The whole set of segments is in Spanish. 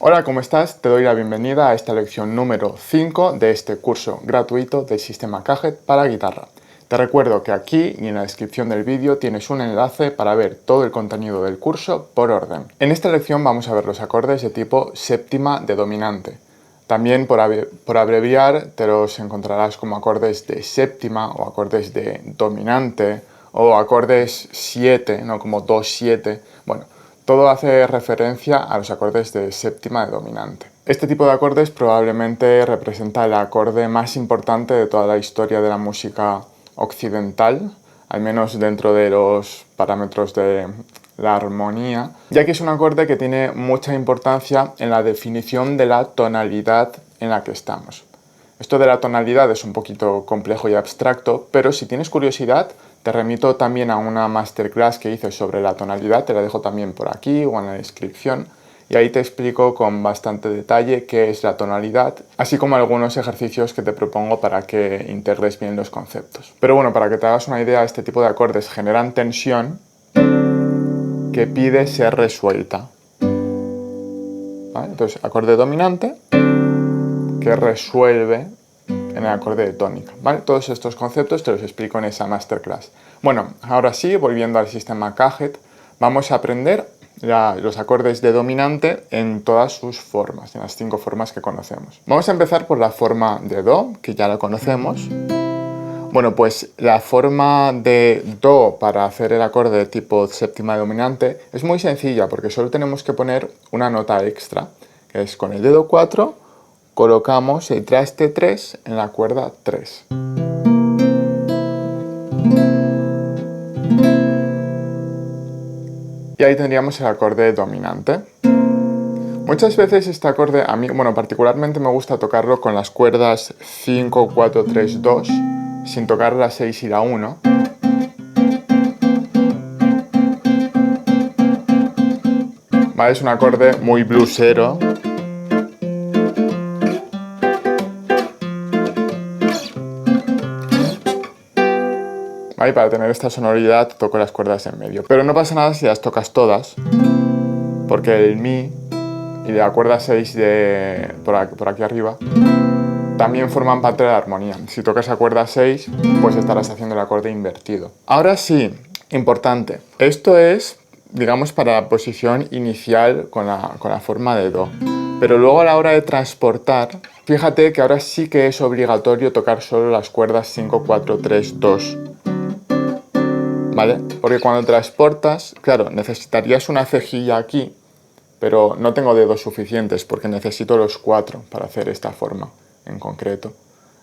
Hola, ¿cómo estás? Te doy la bienvenida a esta lección número 5 de este curso gratuito del sistema Kajet para guitarra. Te recuerdo que aquí y en la descripción del vídeo tienes un enlace para ver todo el contenido del curso por orden. En esta lección vamos a ver los acordes de tipo séptima de dominante. También por abreviar te los encontrarás como acordes de séptima o acordes de dominante o acordes 7, ¿no? Como 2-7. Bueno, todo hace referencia a los acordes de séptima de dominante. Este tipo de acordes probablemente representa el acorde más importante de toda la historia de la música occidental, al menos dentro de los parámetros de la armonía, ya que es un acorde que tiene mucha importancia en la definición de la tonalidad en la que estamos. Esto de la tonalidad es un poquito complejo y abstracto, pero si tienes curiosidad, te remito también a una masterclass que hice sobre la tonalidad, te la dejo también por aquí o en la descripción, y ahí te explico con bastante detalle qué es la tonalidad, así como algunos ejercicios que te propongo para que integres bien los conceptos. Pero bueno, para que te hagas una idea, este tipo de acordes generan tensión que pide ser resuelta. ¿Vale? Entonces, acorde dominante que resuelve en el acorde de tónica, ¿vale? Todos estos conceptos te los explico en esa masterclass. Bueno, ahora sí, volviendo al sistema Kajet, vamos a aprender los acordes de dominante en todas sus formas, en las 5 formas que conocemos. Vamos a empezar por la forma de Do, que ya la conocemos. Bueno, pues la forma de Do para hacer el acorde de tipo séptima dominante es muy sencilla, porque solo tenemos que poner una nota extra, que es con el dedo 4, colocamos el traste 3 en la cuerda 3. Y ahí tendríamos el acorde dominante. Muchas veces este acorde, a mí, bueno, particularmente me gusta tocarlo con las cuerdas 5, 4, 3, 2, sin tocar la 6 y la 1. Vale, es un acorde muy bluesero. ¿Vale? Para tener esta sonoridad toco las cuerdas en medio. Pero no pasa nada si las tocas todas, porque el Mi y la cuerda 6 por aquí arriba también forman parte de la armonía. Si tocas la cuerda 6, pues estarás haciendo el acorde invertido. Ahora sí, importante. Esto es, digamos, para la posición inicial con la forma de Do. Pero luego a la hora de transportar, fíjate que ahora sí que es obligatorio tocar solo las cuerdas 5, 4, 3, 2. ¿Vale? Porque cuando transportas, claro, necesitarías una cejilla aquí, pero no tengo dedos suficientes porque necesito los 4 para hacer esta forma en concreto.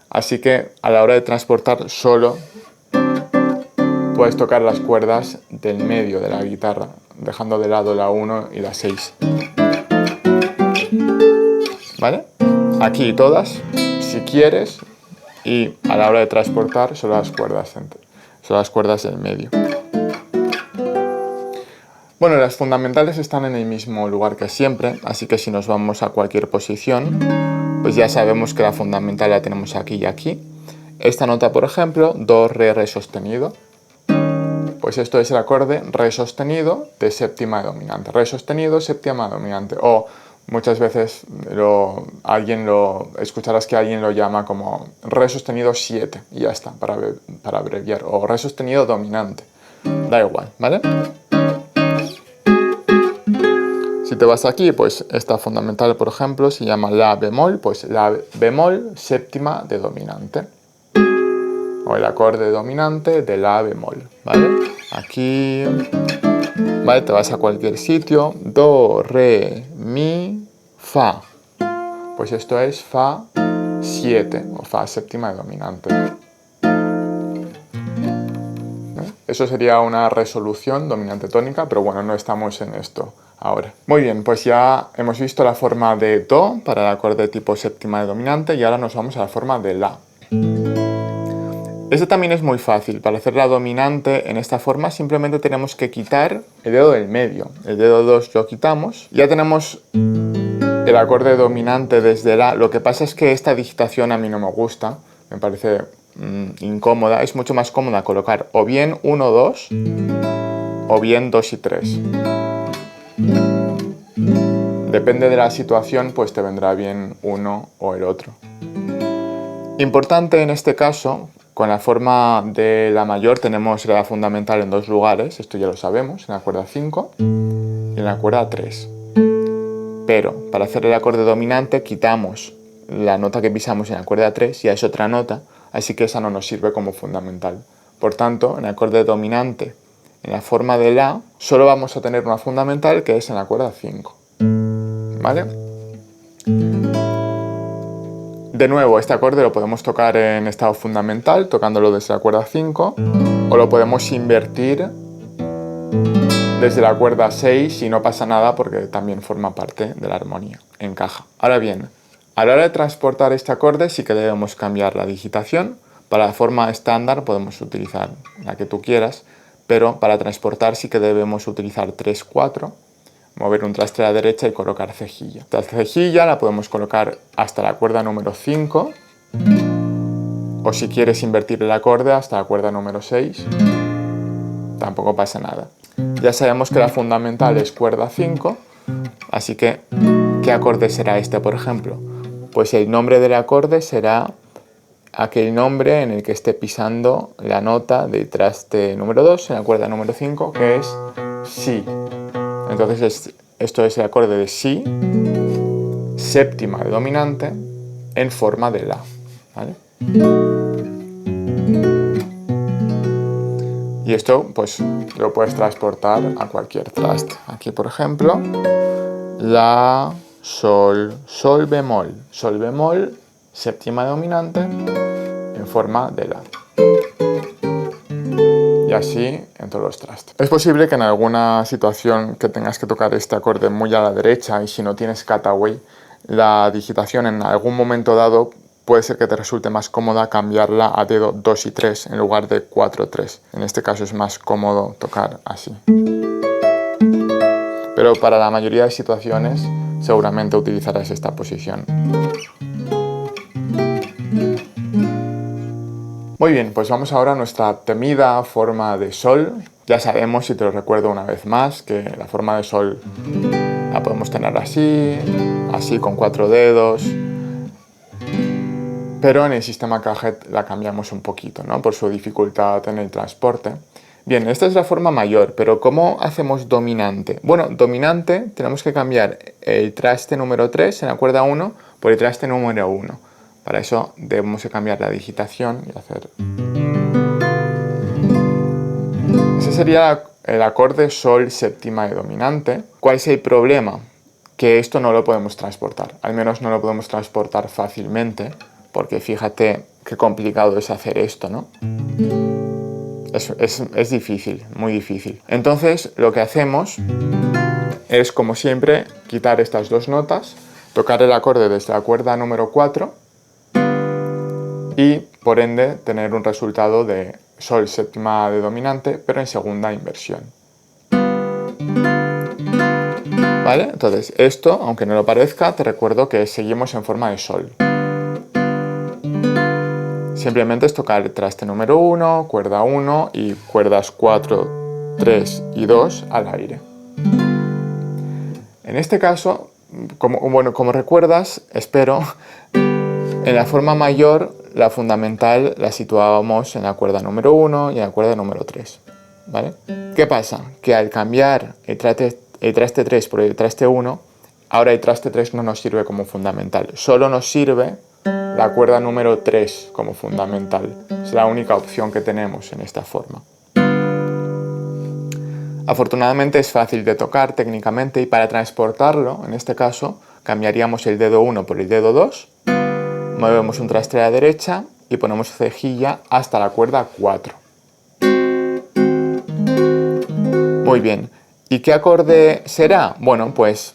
Así que a la hora de transportar solo puedes tocar las cuerdas del medio de la guitarra, dejando de lado la 1 y la 6. ¿Vale? Aquí todas, si quieres, y a la hora de transportar solo las cuerdas del medio. Bueno, las fundamentales están en el mismo lugar que siempre, así que si nos vamos a cualquier posición, pues ya sabemos que la fundamental la tenemos aquí y aquí. Esta nota, por ejemplo, Do, Re, Re sostenido, pues esto es el acorde Re sostenido de séptima dominante. Re sostenido, séptima dominante. O muchas veces escucharás que alguien lo llama como Re sostenido 7 y ya está, para abreviar. O Re sostenido dominante. Da igual, ¿vale? Si te vas aquí, pues esta fundamental, por ejemplo, se llama La bemol, pues La bemol séptima de dominante. O el acorde dominante de La bemol, ¿vale? Aquí, ¿vale? Te vas a cualquier sitio, Do, Re, Mi, Fa. Pues esto es Fa 7 o Fa séptima de dominante. Eso sería una resolución dominante tónica, pero bueno, no estamos en esto ahora. Muy bien, pues ya hemos visto la forma de Do para el acorde tipo séptima de dominante y ahora nos vamos a la forma de La. Este también es muy fácil. Para hacer la dominante en esta forma simplemente tenemos que quitar el dedo del medio. El dedo 2 lo quitamos. Ya tenemos el acorde dominante desde La. Lo que pasa es que esta digitación a mí no me gusta. Me parece incómoda. Es mucho más cómoda colocar o bien 1, 2 o bien 2 y 3. Depende de la situación, pues te vendrá bien uno o el otro. Importante en este caso, con la forma de la mayor tenemos la fundamental en dos lugares, esto ya lo sabemos, en la cuerda 5 y en la cuerda 3. Pero para hacer el acorde dominante quitamos la nota que pisamos en la cuerda 3, ya es otra nota, así que esa no nos sirve como fundamental. Por tanto, en el acorde dominante, en la forma de la, solo vamos a tener una fundamental que es en la cuerda 5. ¿Vale? De nuevo, este acorde lo podemos tocar en estado fundamental, tocándolo desde la cuerda 5, o lo podemos invertir desde la cuerda 6 y no pasa nada porque también forma parte de la armonía, encaja. Ahora bien, a la hora de transportar este acorde sí que debemos cambiar la digitación. Para la forma estándar podemos utilizar la que tú quieras, pero para transportar sí que debemos utilizar 3-4, mover un traste a la derecha y colocar cejilla. La cejilla la podemos colocar hasta la cuerda número 5, o si quieres invertir el acorde hasta la cuerda número 6, tampoco pasa nada. Ya sabemos que la fundamental es cuerda 5, así que ¿qué acorde será este, por ejemplo? Pues el nombre del acorde será aquel nombre en el que esté pisando la nota del traste número 2 en la cuerda número 5, que es Si. Entonces esto es el acorde de Si, séptima de dominante, en forma de La. ¿Vale? Y esto pues lo puedes transportar a cualquier traste. Aquí por ejemplo, La, Sol, Sol bemol, séptima de dominante, en forma de La. Y así en todos los trastes. Es posible que en alguna situación que tengas que tocar este acorde muy a la derecha y si no tienes cutaway, la digitación en algún momento dado puede ser que te resulte más cómoda cambiarla a dedo 2 y 3 en lugar de 4-3. En este caso es más cómodo tocar así. Pero para la mayoría de situaciones seguramente utilizarás esta posición. Muy bien, pues vamos ahora a nuestra temida forma de sol. Ya sabemos, y te lo recuerdo una vez más, que la forma de sol la podemos tener así, así con 4 dedos, pero en el sistema Cajet la cambiamos un poquito, ¿no? Por su dificultad en el transporte. Bien, esta es la forma mayor, pero ¿cómo hacemos dominante? Bueno, dominante tenemos que cambiar el traste número 3 en la cuerda 1 por el traste número 1. Para eso debemos cambiar la digitación y hacer... Ese sería el acorde Sol séptima de dominante. ¿Cuál es el problema? Que esto no lo podemos transportar. Al menos no lo podemos transportar fácilmente, porque fíjate qué complicado es hacer esto, ¿no? Es difícil, muy difícil. Entonces lo que hacemos es, como siempre, quitar estas dos notas, tocar el acorde desde la cuerda número 4 y, por ende, tener un resultado de Sol séptima de dominante, pero en segunda inversión. ¿Vale? Entonces, esto, aunque no lo parezca, te recuerdo que seguimos en forma de Sol. Simplemente es tocar el traste número 1, cuerda 1 y cuerdas 4, 3 y 2 al aire. En este caso, como recuerdas, espero, en la forma mayor, la fundamental la situábamos en la cuerda número 1 y en la cuerda número 3. ¿Vale? ¿Qué pasa? Que al cambiar el traste 3 por el traste 1, ahora el traste 3 no nos sirve como fundamental. Solo nos sirve la cuerda número 3 como fundamental. Es la única opción que tenemos en esta forma. Afortunadamente es fácil de tocar técnicamente y para transportarlo, en este caso, cambiaríamos el dedo 1 por el dedo 2, movemos un traste a la derecha y ponemos cejilla hasta la cuerda 4. Muy bien. ¿Y qué acorde será? Bueno, pues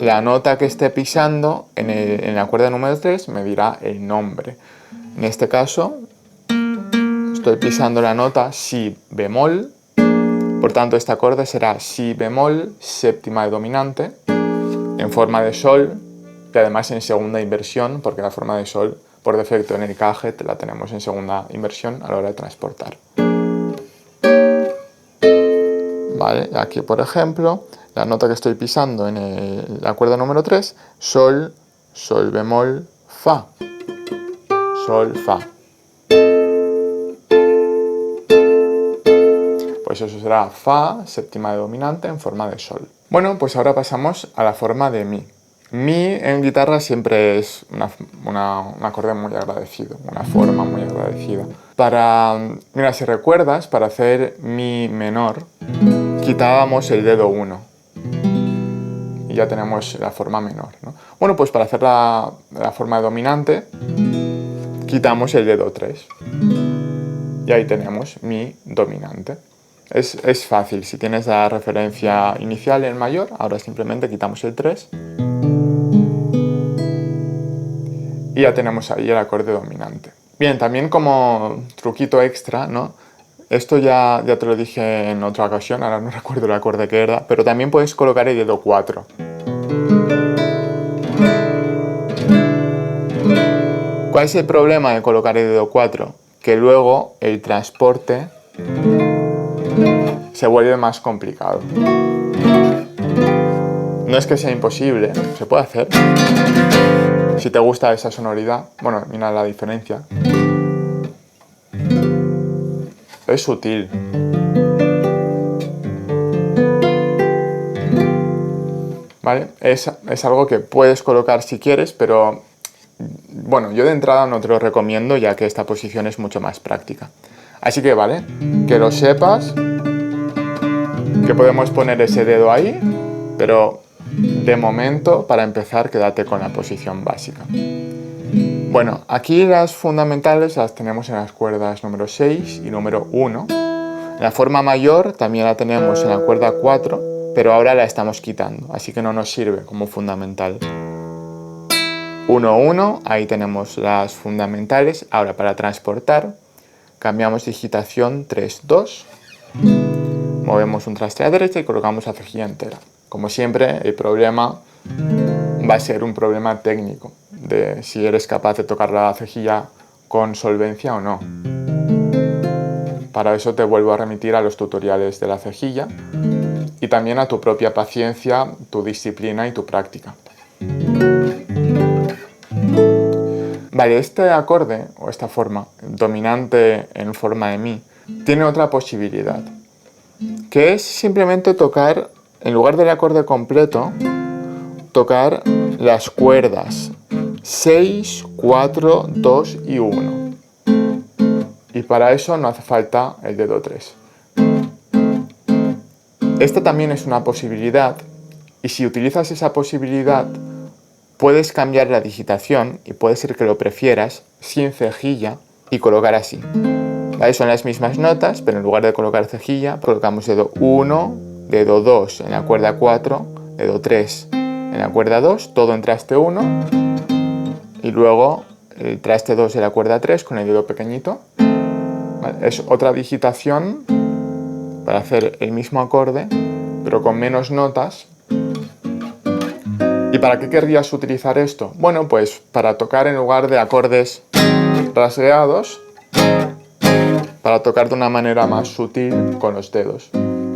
la nota que esté pisando en la cuerda número 3 me dirá el nombre. En este caso, estoy pisando la nota Si bemol. Por tanto, este acorde será Si bemol, séptima de dominante, en forma de Sol, y además en segunda inversión, porque la forma de Sol, por defecto en el Cajet, la tenemos en segunda inversión a la hora de transportar. Vale, aquí por ejemplo, la nota que estoy pisando en la cuerda número 3, sol, sol bemol, fa, sol, fa. Pues eso será fa, séptima de dominante en forma de sol. Bueno, pues ahora pasamos a la forma de mi. Mi en guitarra siempre es un acorde muy agradecido, una forma muy agradecida. Mira, si recuerdas, para hacer mi menor, quitábamos el dedo 1 y ya tenemos la forma menor, ¿no? Bueno, pues para hacer la forma dominante, quitamos el dedo 3 y ahí tenemos mi dominante. Es fácil, si tienes la referencia inicial en mayor, ahora simplemente quitamos el 3 y ya tenemos ahí el acorde dominante. Bien, también como truquito extra, ¿no? Esto ya te lo dije en otra ocasión, ahora no recuerdo el acorde que era, pero también puedes colocar el dedo 4. ¿Cuál es el problema de colocar el dedo 4? Que luego el transporte se vuelve más complicado. No es que sea imposible, se puede hacer. Si te gusta esa sonoridad, bueno, mira la diferencia. Es sutil. ¿Vale? Es algo que puedes colocar si quieres, pero bueno, yo de entrada no te lo recomiendo ya que esta posición es mucho más práctica. Así que vale, que lo sepas, que podemos poner ese dedo ahí, pero de momento, para empezar, quédate con la posición básica. Bueno, aquí las fundamentales las tenemos en las cuerdas número 6 y número 1. La forma mayor también la tenemos en la cuerda 4, pero ahora la estamos quitando, así que no nos sirve como fundamental. 1, 1, ahí tenemos las fundamentales. Ahora para transportar, cambiamos digitación 3, 2. Movemos un traste a la derecha y colocamos la cejilla entera. Como siempre, el problema va a ser un problema técnico, de si eres capaz de tocar la cejilla con solvencia o no. Para eso te vuelvo a remitir a los tutoriales de la cejilla y también a tu propia paciencia, tu disciplina y tu práctica. Vale, este acorde, o esta forma, dominante en forma de mi, tiene otra posibilidad, que es simplemente tocar, en lugar del acorde completo, tocar las cuerdas 6, 4, 2 y 1. Y para eso no hace falta el dedo 3. Esta también es una posibilidad, y si utilizas esa posibilidad, puedes cambiar la digitación, y puede ser que lo prefieras, sin cejilla, y colocar así. ¿Vale? Son las mismas notas, pero en lugar de colocar cejilla, colocamos dedo 1, dedo 2 en la cuerda 4, dedo 3 en la cuerda 2, todo en traste 1, y luego el traste 2 en la cuerda 3 con el dedo pequeñito. ¿Vale? Es otra digitación para hacer el mismo acorde, pero con menos notas. ¿Y para qué querrías utilizar esto? Bueno, pues para tocar en lugar de acordes rasgueados, para tocar de una manera más sutil con los dedos.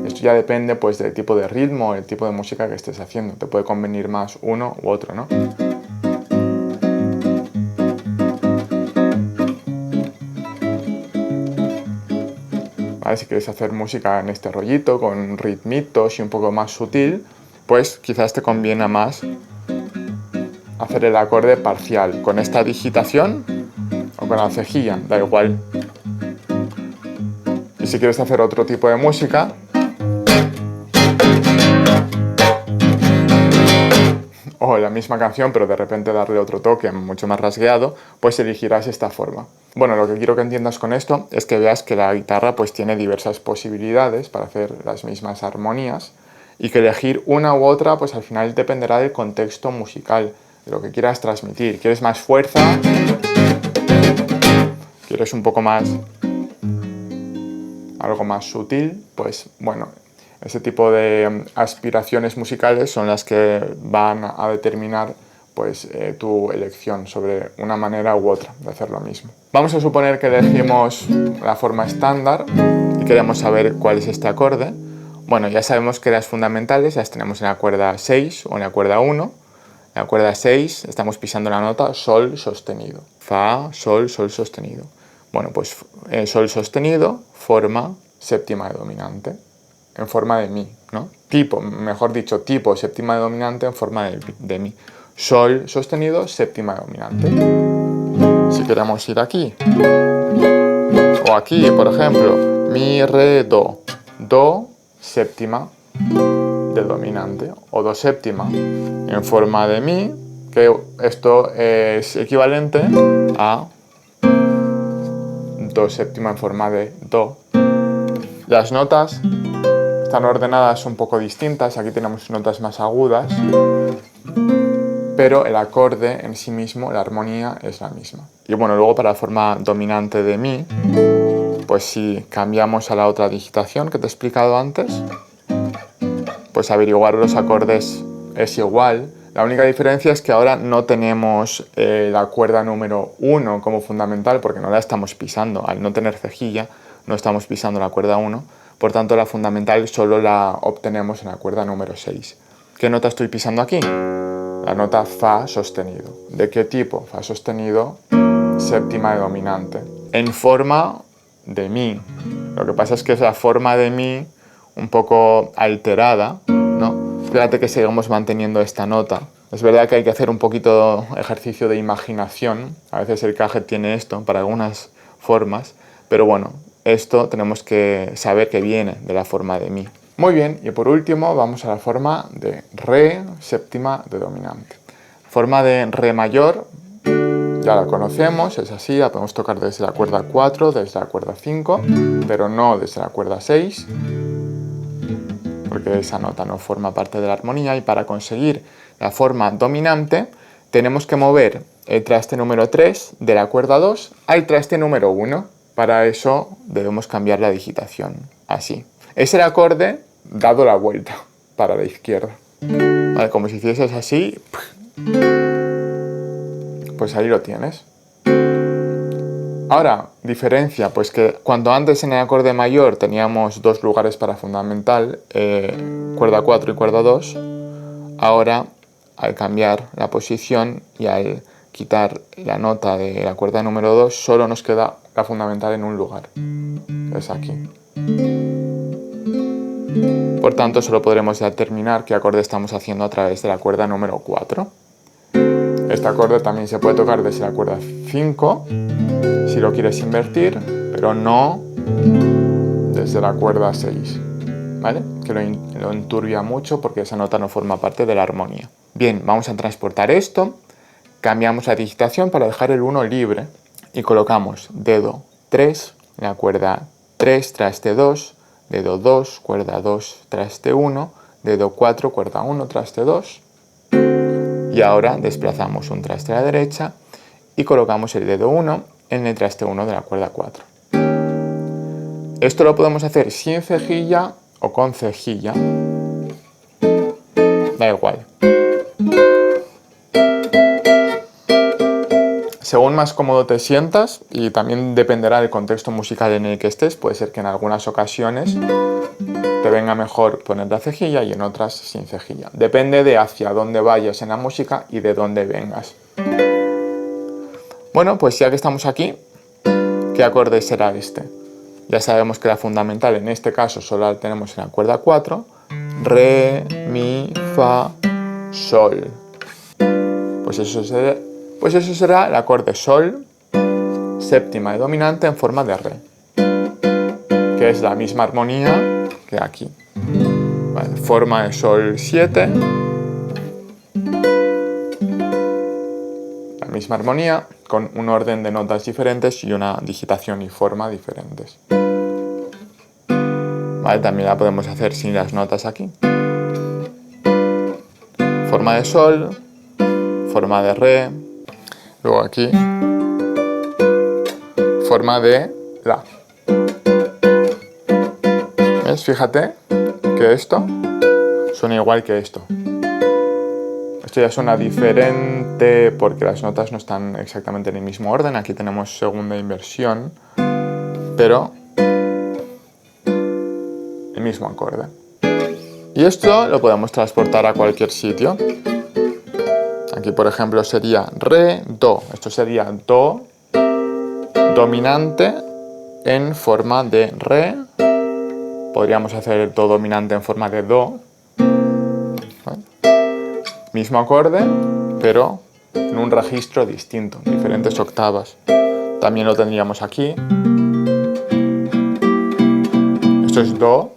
Esto ya depende pues del tipo de ritmo, el tipo de música que estés haciendo. Te puede convenir más uno u otro, ¿no? Vale, si quieres hacer música en este rollito, con ritmitos y un poco más sutil, pues quizás te conviene más hacer el acorde parcial con esta digitación o con la cejilla, da igual. Y si quieres hacer otro tipo de música, o la misma canción pero de repente darle otro toque mucho más rasgueado, pues elegirás esta forma. Bueno, lo que quiero que entiendas con esto es que veas que la guitarra pues tiene diversas posibilidades para hacer las mismas armonías y que elegir una u otra pues al final dependerá del contexto musical, de lo que quieras transmitir. ¿Quieres más fuerza? ¿Quieres un poco más, algo más sutil? Pues bueno, ese tipo de aspiraciones musicales son las que van a determinar pues, tu elección sobre una manera u otra de hacer lo mismo. Vamos a suponer que elegimos la forma estándar y queremos saber cuál es este acorde. Bueno, ya sabemos que las fundamentales las tenemos en la cuerda 6 o en la cuerda 1. En la cuerda 6 estamos pisando la nota sol sostenido. Fa, sol, sol sostenido. Bueno, pues sol sostenido forma séptima de dominante en forma de mi, ¿no? Tipo, mejor dicho, tipo séptima de dominante en forma de mi. Sol sostenido, séptima de dominante. Si queremos ir aquí, o aquí, por ejemplo, mi, re, do. Do, séptima de dominante, o do séptima en forma de mi, que esto es equivalente a do séptima en forma de do. Las notas están ordenadas un poco distintas, aquí tenemos notas más agudas, pero el acorde en sí mismo, la armonía es la misma. Y bueno, luego para la forma dominante de mi, pues si cambiamos a la otra digitación que te he explicado antes, pues averiguar los acordes es igual. La única diferencia es que ahora no tenemos la cuerda número 1 como fundamental porque no la estamos pisando. Al no tener cejilla, no estamos pisando la cuerda 1. Por tanto, la fundamental solo la obtenemos en la cuerda número 6. ¿Qué nota estoy pisando aquí? La nota fa sostenido. ¿De qué tipo? Fa sostenido, séptima de dominante. En forma de mi. Lo que pasa es que es la forma de mi un poco alterada, ¿no? Fíjate que seguimos manteniendo esta nota. Es verdad que hay que hacer un poquito ejercicio de imaginación. A veces el Kajet tiene esto para algunas formas, pero bueno, esto tenemos que saber que viene de la forma de mi. Muy bien, y por último vamos a la forma de re séptima de dominante. Forma de re mayor, ya la conocemos, es así, la podemos tocar desde la cuerda 4, desde la cuerda 5, pero no desde la cuerda 6, porque esa nota no forma parte de la armonía, y para conseguir la forma dominante tenemos que mover el traste número 3 de la cuerda 2 al traste número 1. Para eso debemos cambiar la digitación, así. Es el acorde dado la vuelta para la izquierda. Vale, como si hicieses así, pues ahí lo tienes. Ahora, diferencia, pues que cuando antes en el acorde mayor teníamos dos lugares para fundamental, cuerda 4 y cuerda 2, ahora al cambiar la posición y al quitar la nota de la cuerda número 2, solo nos queda la fundamental en un lugar, es aquí. Por tanto, solo podremos determinar qué acorde estamos haciendo a través de la cuerda número 4. Este acorde también se puede tocar desde la cuerda 5, si lo quieres invertir, pero no desde la cuerda 6, ¿vale? Que lo enturbia mucho porque esa nota no forma parte de la armonía. Bien, vamos a transportar esto, cambiamos la digitación para dejar el 1 libre y colocamos dedo 3 en la cuerda 3, traste 2, dedo 2, cuerda 2, traste 1, dedo 4, cuerda 1, traste 2, y ahora desplazamos un traste a la derecha y colocamos el dedo 1 en el traste 1 de la cuerda 4. Esto lo podemos hacer sin cejilla o con cejilla, da igual. Según más cómodo te sientas, y también dependerá del contexto musical en el que estés, puede ser que en algunas ocasiones te venga mejor poner la cejilla y en otras sin cejilla. Depende de hacia dónde vayas en la música y de dónde vengas. Bueno, pues ya que estamos aquí, ¿qué acorde será este? Ya sabemos que la fundamental en este caso solo la tenemos en la cuerda 4, re, mi, fa, sol. Pues eso será el acorde sol, séptima de dominante en forma de re, que es la misma armonía que aquí. Vale, forma de sol 7, la misma armonía, con un orden de notas diferentes y una digitación y forma diferentes. Vale, también la podemos hacer sin las notas aquí. Forma de sol, forma de re, luego aquí, forma de la. ¿Ves? Fíjate que esto suena igual que esto. Esto ya suena diferente porque las notas no están exactamente en el mismo orden. Aquí tenemos segunda inversión, pero el mismo acorde. Y esto lo podemos transportar a cualquier sitio. Aquí, por ejemplo, sería re, do. Esto sería do dominante en forma de re. Podríamos hacer el do dominante en forma de do. Mismo acorde, pero en un registro distinto, diferentes octavas. También lo tendríamos aquí. Esto es do.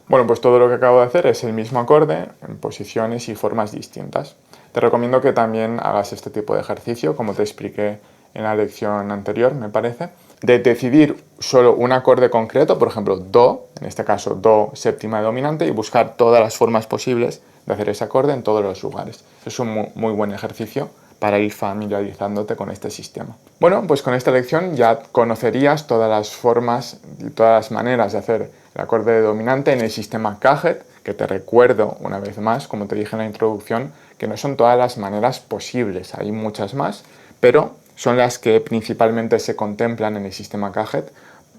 Bueno, pues todo lo que acabo de hacer es el mismo acorde en posiciones y formas distintas. Te recomiendo que también hagas este tipo de ejercicio, como te expliqué en la lección anterior, me parece, de decidir solo un acorde concreto, por ejemplo, do, en este caso do séptima dominante, y buscar todas las formas posibles de hacer ese acorde en todos los lugares. Es un muy buen ejercicio para ir familiarizándote con este sistema. Bueno, pues con esta lección ya conocerías todas las formas y todas las maneras de hacer el acorde dominante en el sistema Kajet, que te recuerdo una vez más, como te dije en la introducción, que no son todas las maneras posibles, hay muchas más, pero son las que principalmente se contemplan en el sistema Kajet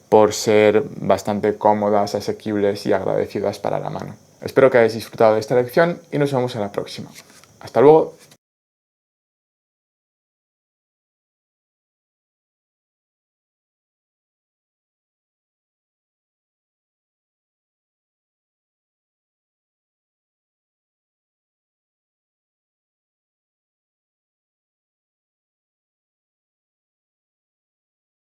por ser bastante cómodas, asequibles y agradecidas para la mano. Espero que hayáis disfrutado de esta lección y nos vemos en la próxima. ¡Hasta luego!